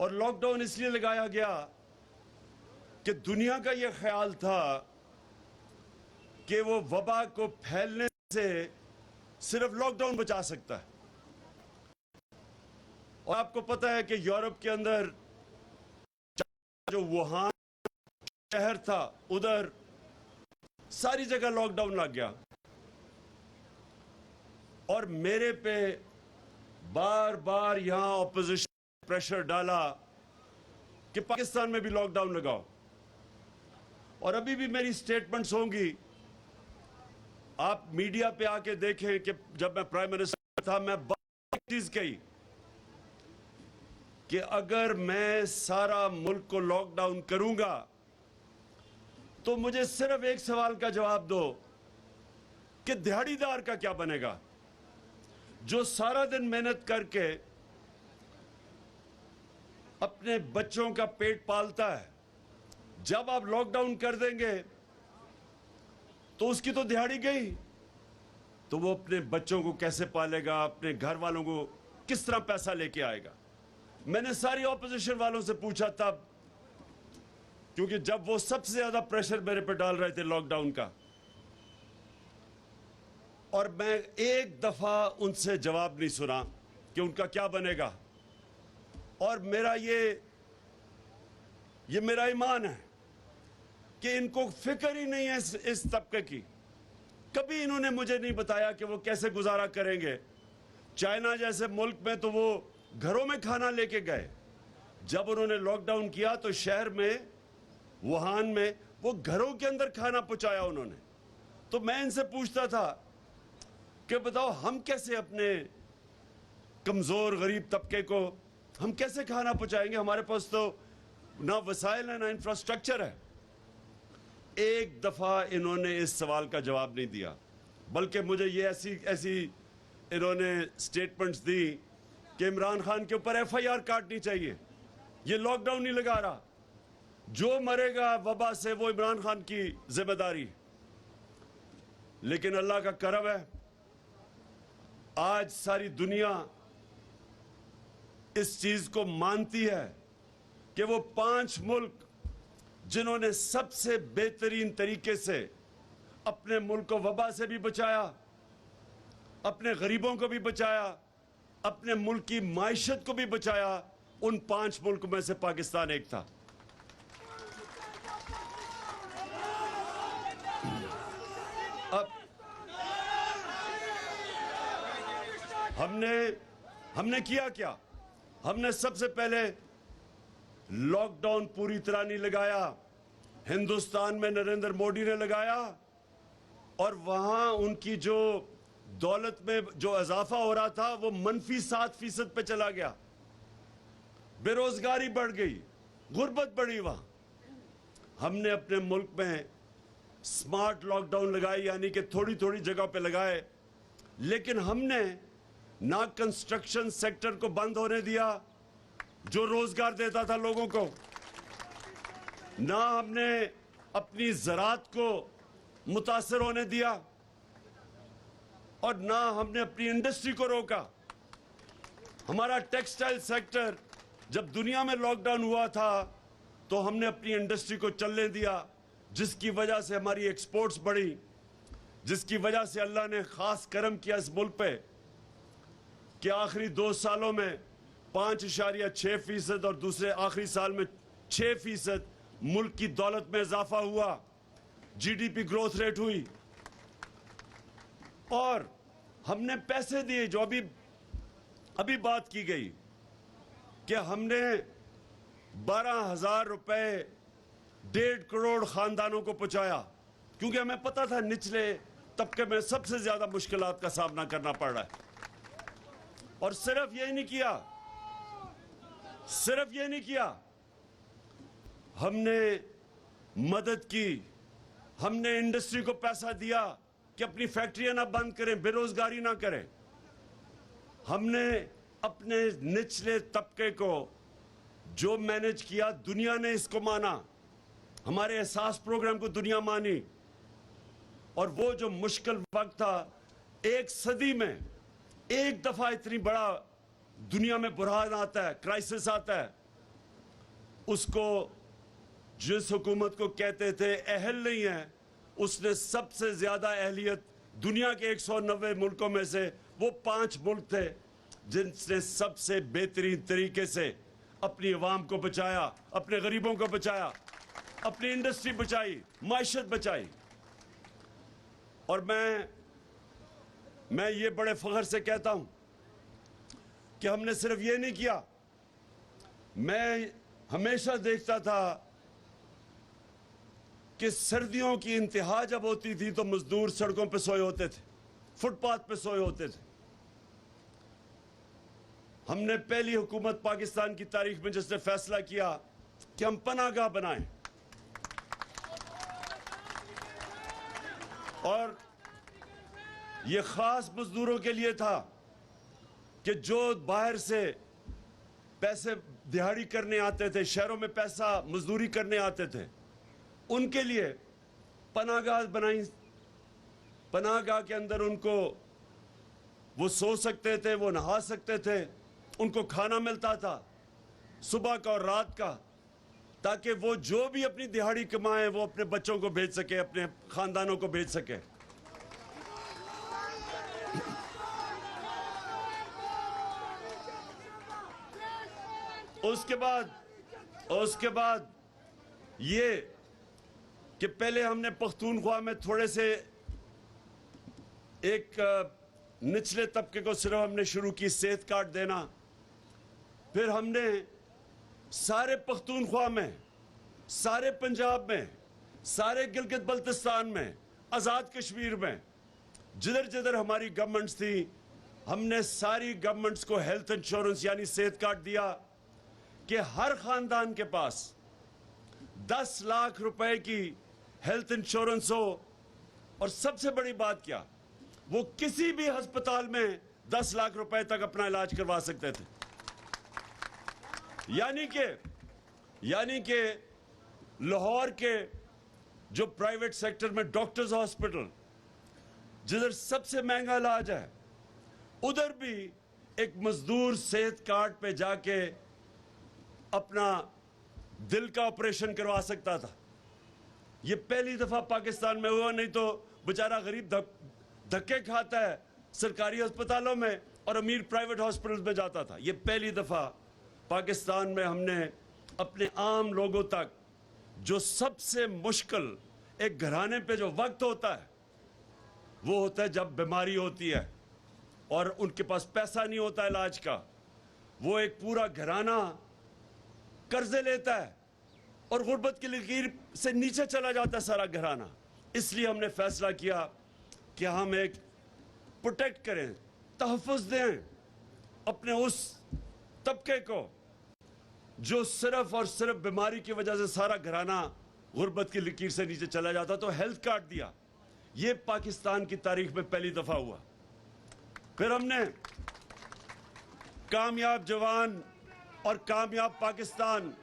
और लॉकडाउन इसलिए लगाया गया कि दुनिया का यह ख्याल था कि वो वबा को फैलने से सिर्फ लॉकडाउन बचा सकता है। और आपको पता है कि यूरोप के अंदर जो वुहान शहर था उधर सारी जगह लॉकडाउन लग गया और मेरे पे बार बार यहां ऑपोजिशन प्रेशर डाला कि पाकिस्तान में भी लॉकडाउन लगाओ। और अभी भी मेरी स्टेटमेंट्स होंगी, आप मीडिया पे आके देखें कि जब मैं प्राइम मिनिस्टर था मैं एक चीज कही कि अगर मैं सारा मुल्क को लॉकडाउन करूंगा तो मुझे सिर्फ एक सवाल का जवाब दो कि दिहाड़ीदार का क्या बनेगा, जो सारा दिन मेहनत करके अपने बच्चों का पेट पालता है। जब आप लॉकडाउन कर देंगे तो उसकी तो दिहाड़ी गई, तो वो अपने बच्चों को कैसे पालेगा, अपने घर वालों को किस तरह पैसा लेके आएगा। मैंने सारी ऑपोजिशन वालों से पूछा तब, क्योंकि जब वो सबसे ज्यादा प्रेशर मेरे पे डाल रहे थे लॉकडाउन का, और मैं एक दफा उनसे जवाब नहीं सुना कि उनका क्या बनेगा। और मेरा ये मेरा ईमान है कि इनको फिक्र ही नहीं है इस तबके की। कभी इन्होंने मुझे नहीं बताया कि वो कैसे गुजारा करेंगे। चाइना जैसे मुल्क में तो वो घरों में खाना लेके गए। जब उन्होंने लॉकडाउन किया तो शहर में वुहान में वो घरों के अंदर खाना पहुंचाया उन्होंने। तो मैं इनसे पूछता था कि बताओ हम कैसे अपने कमजोर गरीब तबके को हम कैसे खाना पहुंचाएंगे, हमारे पास तो ना वसाइल है ना इंफ्रास्ट्रक्चर है। एक दफा इन्होंने इस सवाल का जवाब नहीं दिया, बल्कि मुझे ये ऐसी इन्होंने स्टेटमेंट्स दी कि इमरान खान के ऊपर FIR काटनी चाहिए, ये लॉकडाउन नहीं लगा रहा, जो मरेगा वबा से वो इमरान खान की जिम्मेदारी। लेकिन अल्लाह का करम है, आज सारी दुनिया इस चीज को मानती है कि वो 5 मुल्क जिन्होंने सबसे बेहतरीन तरीके से अपने मुल्क को वबा से भी बचाया, अपने गरीबों को भी बचाया, अपने मुल्क की माइशत को भी बचाया, उन 5 मुल्क में से पाकिस्तान एक था। अब हमने किया क्या? हमने सबसे पहले लॉकडाउन पूरी तरह नहीं लगाया, हिंदुस्तान में नरेंद्र मोदी ने लगाया और वहां उनकी जो दौलत में जो इजाफा हो रहा था वो -7% पे चला गया। बेरोजगारी बढ़ गई, गुर्बत बढ़ी। वहां हमने अपने मुल्क में स्मार्ट लॉकडाउन लगाई, यानी कि थोड़ी थोड़ी जगह पे लगाए, लेकिन हमने ना कंस्ट्रक्शन सेक्टर को बंद होने दिया जो रोजगार देता था लोगों को, ना हमने अपनी ज़राअत को मुतासर होने दिया और ना हमने अपनी इंडस्ट्री को रोका। हमारा टेक्सटाइल सेक्टर, जब दुनिया में लॉकडाउन हुआ था तो हमने अपनी इंडस्ट्री को चलने दिया, जिसकी वजह से हमारी एक्सपोर्ट्स बढ़ी, जिसकी वजह से अल्लाह ने खास करम किया इस मुल्क पे कि आखिरी 2 सालों में 5.6% और दूसरे आखिरी साल में 6% मुल्क की दौलत में इजाफा हुआ, GDP ग्रोथ रेट हुई। और हमने पैसे दिए, जो अभी बात की गई कि हमने 12,000 रुपए 1.5 करोड़ खानदानों को पहुंचाया, क्योंकि हमें पता था निचले तबके में सबसे ज्यादा मुश्किलात का सामना करना पड़ रहा है। और सिर्फ ये नहीं किया, हमने मदद की, हमने इंडस्ट्री को पैसा दिया कि अपनी फैक्ट्रियां ना बंद करें, बेरोजगारी ना करें। हमने अपने निचले तबके को जो मैनेज किया, दुनिया ने इसको माना, हमारे एहसास प्रोग्राम को दुनिया मानी। और वो जो मुश्किल वक्त था, 1 सदी में एक दफा इतनी बड़ा दुनिया में बुरहान आता है, क्राइसिस आता है, उसको जिस हुकूमत को कहते थे अहल नहीं है, उसने सबसे ज्यादा अहलियत दुनिया के 190 मुल्कों में से वो 5 मुल्क थे जिनसे सबसे बेहतरीन तरीके से अपनी अवाम को बचाया, अपने गरीबों को बचाया, अपनी इंडस्ट्री बचाई, माइशत बचाई। और मैं ये बड़े फख्र से कहता हूं कि हमने सिर्फ ये नहीं किया। मैं हमेशा देखता था कि सर्दियों की इंतहा जब होती थी तो मजदूर सड़कों पे सोए होते थे, फुटपाथ पे सोए होते थे। हमने पहली हुकूमत पाकिस्तान की तारीख में जिसने फैसला किया कि हम पनाहगाह बनाएं, और ये खास मजदूरों के लिए था कि जो बाहर से पैसे दिहाड़ी करने आते थे, शहरों में पैसा मजदूरी करने आते थे, उनके लिए पनाहगाह बनाई। पनाहगाह के अंदर उनको वो सो सकते थे, वो नहा सकते थे, उनको खाना मिलता था सुबह का और रात का, ताकि वो जो भी अपनी दिहाड़ी कमाए वो अपने बच्चों को भेज सके, अपने खानदानों को भेज सके। उसके बाद ये कि पहले हमने पख्तूनख्वा में थोड़े से एक निचले तबके को सिर्फ हमने शुरू की सेहत कार्ड देना, फिर हमने सारे पख्तूनख्वा में, सारे पंजाब में, सारे गिलगित बल्तिस्तान में, आज़ाद कश्मीर में, जिधर जिधर हमारी गवर्नमेंट्स थी, हमने सारी गवर्नमेंट्स को हेल्थ इंश्योरेंस यानी सेहत कार्ड दिया कि हर खानदान के पास 10 लाख रुपए की हेल्थ इंश्योरेंस हो। और सबसे बड़ी बात क्या, वो किसी भी अस्पताल में 10 लाख रुपए तक अपना इलाज करवा सकते थे। यानी कि लाहौर के जो प्राइवेट सेक्टर में डॉक्टर्स हॉस्पिटल, जिधर सबसे महंगा इलाज है, उधर भी एक मजदूर सेहत कार्ड पे जाके अपना दिल का ऑपरेशन करवा सकता था। ये पहली दफा पाकिस्तान में हुआ, नहीं तो बेचारा गरीब धक्के खाता है सरकारी अस्पतालों में और अमीर प्राइवेट हॉस्पिटल्स में जाता था। ये पहली दफा पाकिस्तान में हमने अपने आम लोगों तक, जो सबसे मुश्किल एक घराने पे जो वक्त होता है वो होता है जब बीमारी होती है और उनके पास पैसा नहीं होता इलाज का, वो एक पूरा घराना कर्जे लेता है और गुर्बत की लकीर से नीचे चला जाता है सारा घराना। इसलिए हमने फैसला किया कि हम एक प्रोटेक्ट करें, तहफ़्फ़ुज़ दें अपने उस तबके को जो सिर्फ और सिर्फ बीमारी की वजह से सारा घराना गुर्बत की लकीर से नीचे चला जाता। तो हेल्थ कार्ड दिया। ये पाकिस्तान की तारीख में पहली दफा हुआ। फिर हमने कामयाब जवान और कामयाब पाकिस्तान,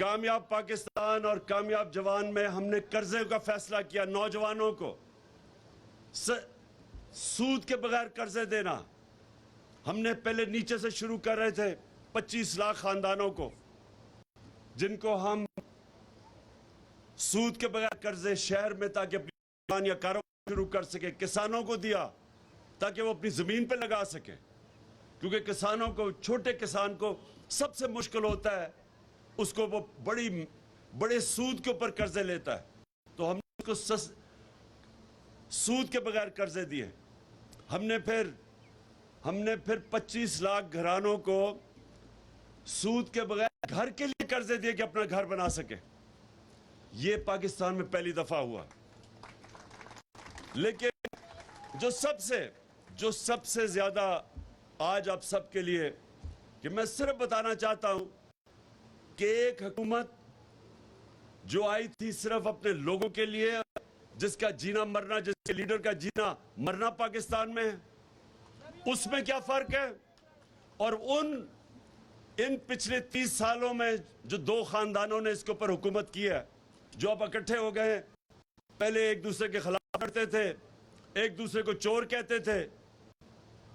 कामयाब पाकिस्तान और कामयाब जवान में हमने कर्जे का फैसला किया। नौजवानों को सूद के बगैर कर्जे देना। हमने पहले नीचे से शुरू कर रहे थे, 25 लाख खानदानों को जिनको हम सूद के बगैर कर्जे शहर में, ताकि अपनी दुकान या कारोबार शुरू कर सके। किसानों को दिया ताकि वो अपनी जमीन पे लगा सके, क्योंकि किसानों को, छोटे किसान को सबसे मुश्किल होता है, उसको वो बड़े सूद के ऊपर कर्जे लेता है। तो हमने उसको सूद के बगैर कर्जे दिए। हमने फिर 25 लाख घरानों को सूद के बगैर घर के लिए कर्जे दिए कि अपना घर बना सके। ये पाकिस्तान में पहली दफा हुआ। लेकिन जो सबसे ज्यादा आज आप सबके लिए कि मैं सिर्फ बताना चाहता हूं कि एक हुकूमत जो आई थी सिर्फ अपने लोगों के लिए, जिसका जीना मरना, जिसके लीडर का जीना मरना पाकिस्तान में है, उसमें क्या फर्क है? और इन पिछले 30 सालों में जो 2 खानदानों ने इसके ऊपर हुकूमत की है, जो अब इकट्ठे हो गए, पहले एक दूसरे के खिलाफ लड़ते थे, एक दूसरे को चोर कहते थे,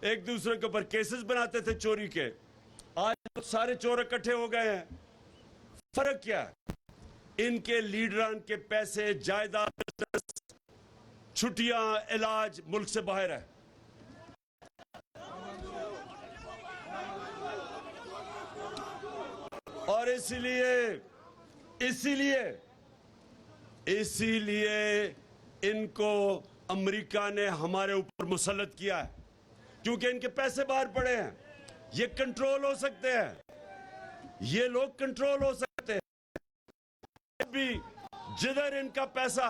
एक दूसरे के ऊपर केसेस बनाते थे चोरी के, आज तो सारे चोर इकट्ठे हो गए हैं। फर्क क्या है? इनके लीडरान के पैसे, जायदाद, छुट्टियां, इलाज मुल्क से बाहर है। और इसीलिए इनको अमेरिका ने हमारे ऊपर मुसल्लत किया है, क्योंकि इनके पैसे बाहर पड़े हैं। ये कंट्रोल हो सकते हैं, ये लोग कंट्रोल हो सकते हैं भी। जिधर इनका पैसा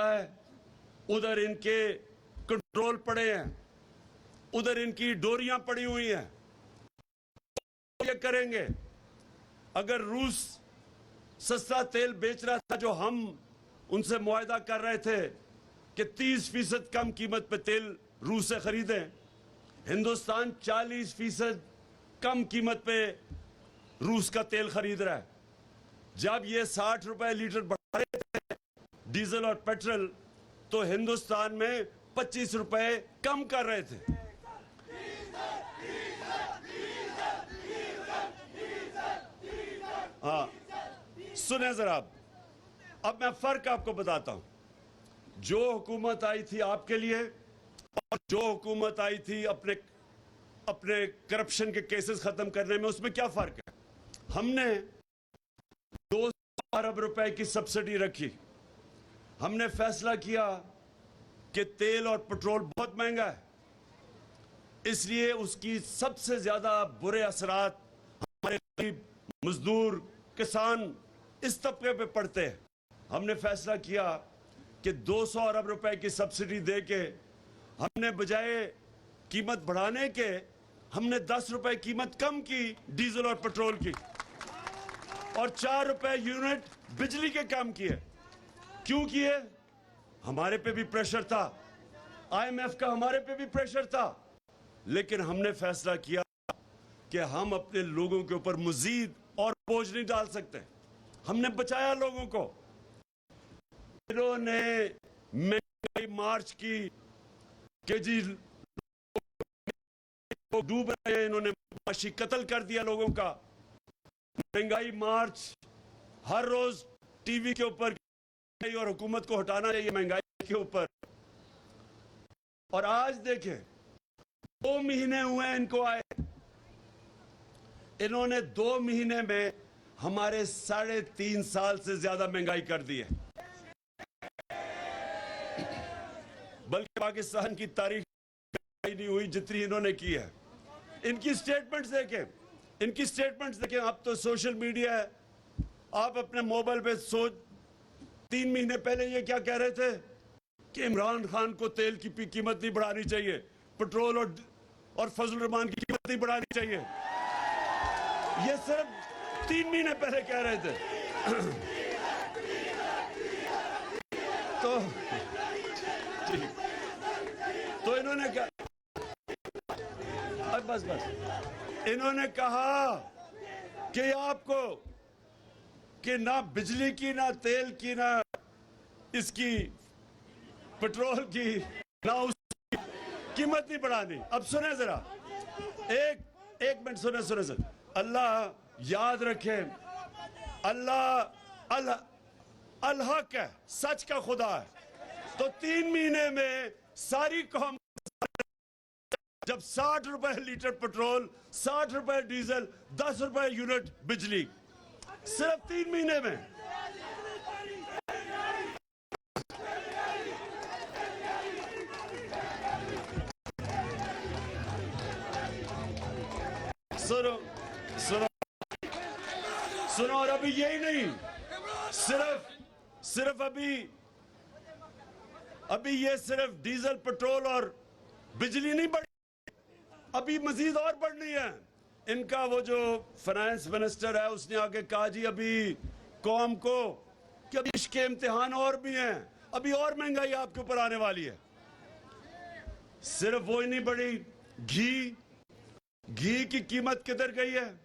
है उधर इनके कंट्रोल पड़े हैं, उधर इनकी डोरियां पड़ी हुई हैं। ये करेंगे। अगर रूस सस्ता तेल बेच रहा था, जो हम उनसे मुआहदा कर रहे थे कि 30% कम कीमत पे तेल रूस से खरीदें, हिंदुस्तान 40% कम कीमत पे रूस का तेल खरीद रहा है। जब ये 60 रुपए लीटर बढ़ा रहे थे डीजल और पेट्रोल, तो हिंदुस्तान में 25 रुपए कम कर रहे थे। हाँ, सुने जरा, अब मैं फर्क आपको बताता हूं। जो हुकूमत आई थी आपके लिए और जो हुकूमत आई थी अपने करप्शन के केसेस खत्म करने में, उसमें क्या फर्क है? हमने 200 अरब रुपए की सब्सिडी रखी। हमने फैसला किया कि तेल और पेट्रोल बहुत महंगा है, इसलिए उसकी सबसे ज्यादा बुरे असरात हमारे गरीब मजदूर, किसान, इस तबके पे पड़ते हैं। हमने फैसला किया कि 200 अरब रुपए की सब्सिडी देके हमने बजाय कीमत बढ़ाने के, हमने 10 रुपए कीमत कम की डीजल और पेट्रोल की, और 4 रुपए यूनिट बिजली के कम किए। क्यों किए? हमारे पे भी प्रेशर था, IMF का हमारे पे भी प्रेशर था, लेकिन हमने फैसला किया कि हम अपने लोगों के ऊपर मजीद और बोझ नहीं डाल सकते। हमने बचाया लोगों को। इन्होंने महंगाई मार्च की कि जी डूब रहे हैं, इन्होंने माशी कत्ल कर दिया लोगों का। महंगाई मार्च हर रोज टीवी के ऊपर, और हुकूमत को हटाना चाहिए महंगाई के ऊपर। और आज देखें, 2 महीने हुए इनको आए, इन्होंने 2 महीने में हमारे 3.5 साल से ज्यादा महंगाई कर दी है। बल्कि पाकिस्तान की तारीख नहीं हुई जितनी इन्होंने की है। इनकी स्टेटमेंट्स देखें, अब तो सोशल मीडिया है, आप अपने मोबाइल पे 3 महीने पहले ये क्या कह रहे थे कि इमरान खान को तेल की कीमत नहीं बढ़ानी चाहिए, पेट्रोल और फजल रहमान की कीमत नहीं बढ़ानी चाहिए। ये सिर्फ 3 महीने पहले कह रहे थे। तो इन्होंने कहा, बस इन्होंने कहा कि आपको कि ना बिजली की, ना तेल की, ना इसकी पेट्रोल की, ना उसकी कीमत नहीं बढ़ानी। अब सुने जरा, एक मिनट सुने सर। अल्लाह याद रखे, अल्लाह हक है, सच का खुदा है। तो 3 महीने में सारी कौम, जब 60 रुपए लीटर पेट्रोल, 60 रुपए डीजल, 10 रुपए यूनिट बिजली, सिर्फ 3 महीने में। सुनो, और अभी यही नहीं, सिर्फ अभी ये सिर्फ डीजल, पेट्रोल और बिजली नहीं बढ़ी, अभी मजीद और बढ़नी है। इनका वो जो फाइनेंस मिनिस्टर है, उसने आगे कहा जी अभी कौम को कि अभी इसके इम्तिहान और भी हैं, अभी और महंगाई आपके ऊपर आने वाली है। सिर्फ वो ही नहीं बढ़ी, घी की कीमत किधर गई है?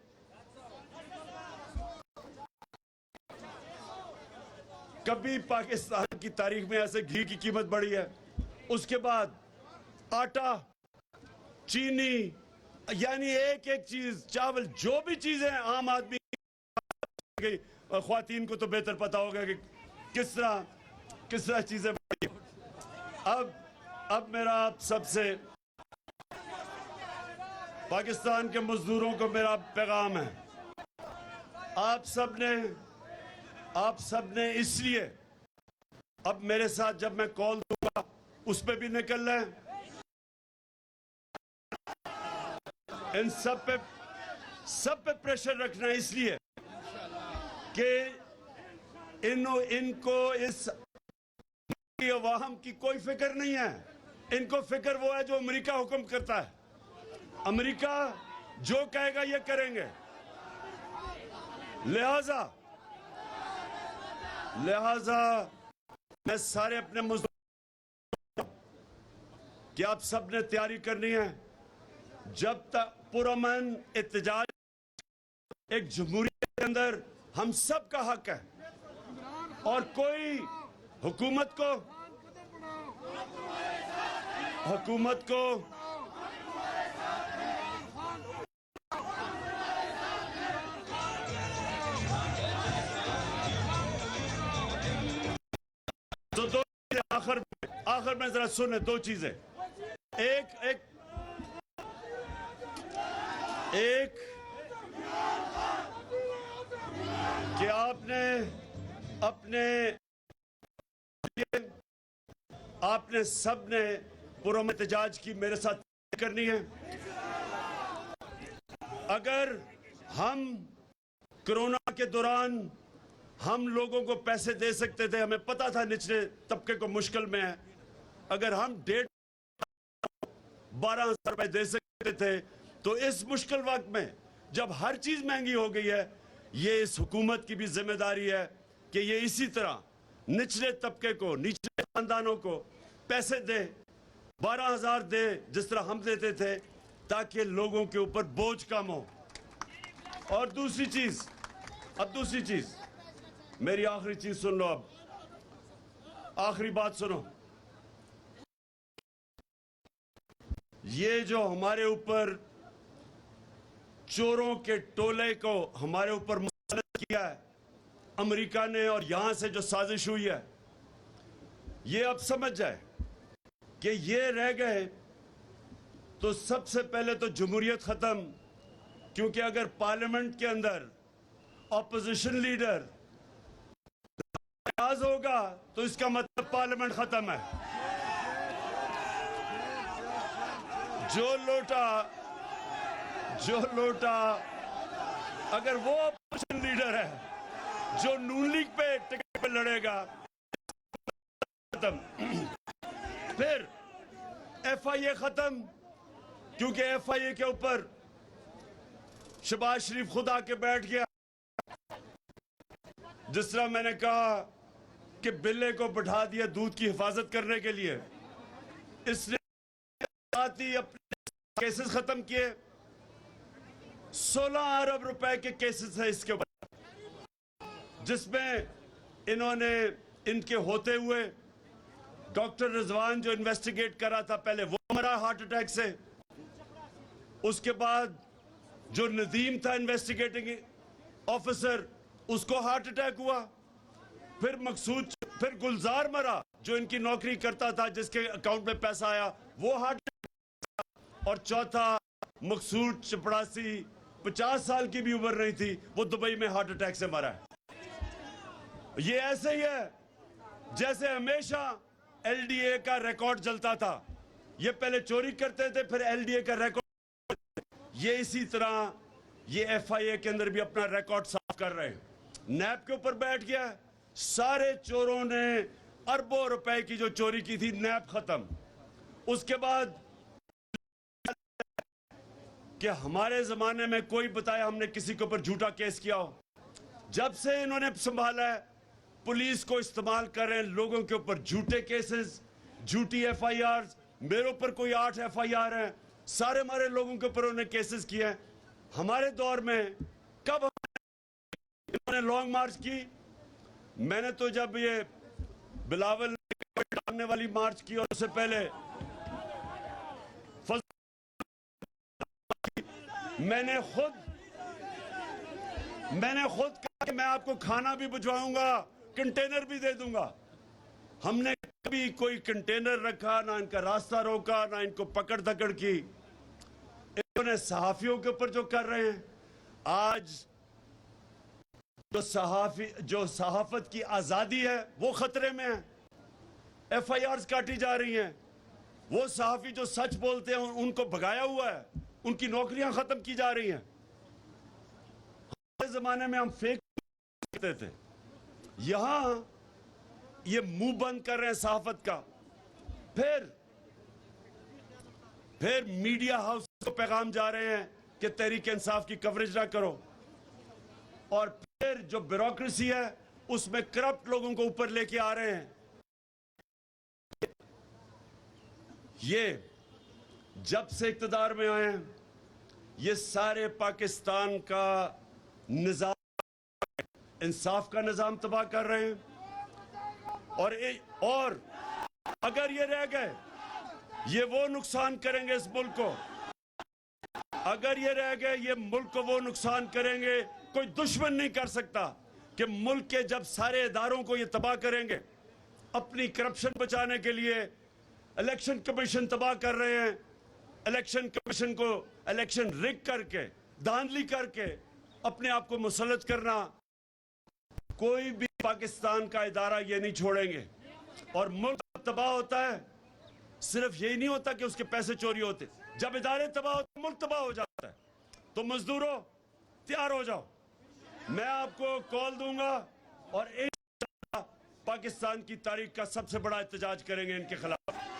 कभी पाकिस्तान की तारीख में ऐसे घी की कीमत बढ़ी है? उसके बाद आटा, चीनी, यानी एक एक चीज, चावल, जो भी चीजें आम आदमी, ख्वातीन को तो बेहतर पता होगा कि किस तरह चीजें बढ़ी। अब मेरा आप सबसे, पाकिस्तान के मजदूरों को मेरा पैगाम है, आप सबने इसलिए अब मेरे साथ जब मैं कॉल दूंगा उस पे भी निकलना है, इन सब पे प्रेशर रखना है, इसलिए कि इनको इस अवाम की कोई फिक्र नहीं है। इनको फिक्र वो है जो अमेरिका हुक्म करता है। अमेरिका जो कहेगा ये करेंगे। लिहाजा मैं सारे अपने मजदूर कि आप सबने तैयारी करनी है। जब तक पुरअमन एहतजाज, एक जमहूरियत के अंदर हम सब का हक है और कोई हुकूमत को तो दो आखिर में जरा सुने, दो चीजें। एक कि आपने सबने पुरअमन एहतजाज की मेरे साथ करनी है। अगर हम कोरोना के दौरान हम लोगों को पैसे दे सकते थे, हमें पता था निचले तबके को मुश्किल में है, अगर हम 12,000 रुपए दे सकते थे, तो इस मुश्किल वक्त में जब हर चीज महंगी हो गई है, ये इस हुकूमत की भी जिम्मेदारी है कि ये इसी तरह निचले तबके को, निचले खानदानों को पैसे दे, 12,000 दे जिस तरह हम देते थे, ताकि लोगों के ऊपर बोझ कम हो। और दूसरी चीज, मेरी आखिरी चीज सुन लो, अब आखिरी बात सुनो। ये जो हमारे ऊपर चोरों के टोले को हमारे ऊपर मुसल्लत किया है अमेरिका ने, और यहां से जो साजिश हुई है, ये अब समझ जाए कि ये रह गए तो सबसे पहले तो जमहूरियत खत्म, क्योंकि अगर पार्लियामेंट के अंदर ऑपोजिशन लीडर नाराज होगा तो इसका मतलब पार्लियामेंट खत्म है। जो लोटा अगर वो ऑपोजिशन लीडर है जो नून लीग पे टिकट पे लड़ेगा, खत्म। फिर FIA खत्म, क्योंकि FIA के ऊपर शहबाज शरीफ खुद आके बैठ गया। जिस तरह मैंने कहा कि बिल्ले को बैठा दिया दूध की हिफाजत करने के लिए, इसने अपने केसेस खत्म किए। 16 अरब रुपए के केसेस है इसके ऊपर, जिसमें इन्होंने इनके होते हुए डॉक्टर रिजवान जो इन्वेस्टिगेट कर रहा था, पहले वो मरा हार्ट अटैक से। उसके बाद जो नदीम था इन्वेस्टिगेटिंग ऑफिसर, उसको हार्ट अटैक हुआ। फिर गुलजार मरा जो इनकी नौकरी करता था, जिसके अकाउंट में पैसा आया, वो हार्ट अटैक। और चौथा मकसूद चपड़ासी, 50 साल की भी उम्र नहीं थी, वो दुबई में हार्ट अटैक से मरा है। ये ऐसे ही है जैसे हमेशा LDA का रिकॉर्ड चलता था। ये पहले चोरी करते थे, फिर LDA का रिकॉर्ड, ये इसी तरह ये FIA के अंदर भी अपना रिकॉर्ड साफ कर रहे हैं। नैब के ऊपर बैठ गया, सारे चोरों ने अरबों रुपए की जो चोरी की थी, नैब खत्म। उसके बाद कि हमारे जमाने में कोई बताया हमने किसी के ऊपर झूठा केस किया हो। जब से इन्होंने संभाला है, पुलिस को इस्तेमाल कर रहे हैं लोगों के ऊपर झूठे केसेस, झूठी FIRs। मेरे ऊपर कोई 8 FIR हैं, सारे हमारे लोगों के ऊपर उन्होंने केसेस किए हैं। हमारे दौर में कब इन्होंने लॉन्ग मार्च की? मैंने तो जब ये बिलावल डालने वाली मार्च की, और उससे पहले मैंने खुद कहा कि मैं आपको खाना भी भिजवाऊंगा, कंटेनर भी दे दूंगा। हमने कभी कोई कंटेनर रखा ना, इनका रास्ता रोका ना, इनको पकड़ धकड़ की। इन्होंने सहाफियों के ऊपर जो कर रहे हैं, आज जो सहाफत की आजादी है वो खतरे में है। FIRs काटी जा रही हैं। वो सहाफी जो सच बोलते हैं उनको भगाया हुआ है, उनकी नौकरियां खत्म की जा रही हैं। हमारे जमाने में हम फेक करते थे, यहां ये मुंह बंद कर रहे हैं सहाफत का। फिर मीडिया हाउस को पैगाम जा रहे हैं कि तहरीक इंसाफ की कवरेज ना करो, और फिर जो ब्यूरोक्रेसी है उसमें करप्ट लोगों को ऊपर लेके आ रहे हैं। ये जब से इख्तिदार में आए हैं, ये सारे पाकिस्तान का निजाम, इंसाफ का निजाम तबाह कर रहे हैं। और अगर ये रह गए, ये वो नुकसान करेंगे इस मुल्क को। अगर ये रह गए, ये मुल्क को वो नुकसान करेंगे, कोई दुश्मन नहीं कर सकता कि मुल्क के जब सारे इदारों को ये तबाह करेंगे। अपनी करप्शन बचाने के लिए इलेक्शन कमीशन तबाह कर रहे हैं। इलेक्शन कमीशन को इलेक्शन रिग करके, धांधली करके अपने आप को मुसल्लत करना, कोई भी पाकिस्तान का इदारा ये नहीं छोड़ेंगे। और मुल्क तबाह होता है, सिर्फ यही नहीं होता कि उसके पैसे चोरी होते, जब इदारे तबाह होते मुल्क तबाह हो जाता है। तो मजदूरों तैयार हो जाओ, मैं आपको कॉल दूंगा और पाकिस्तान की तारीख का सबसे बड़ा एहतजाज करेंगे इनके खिलाफ।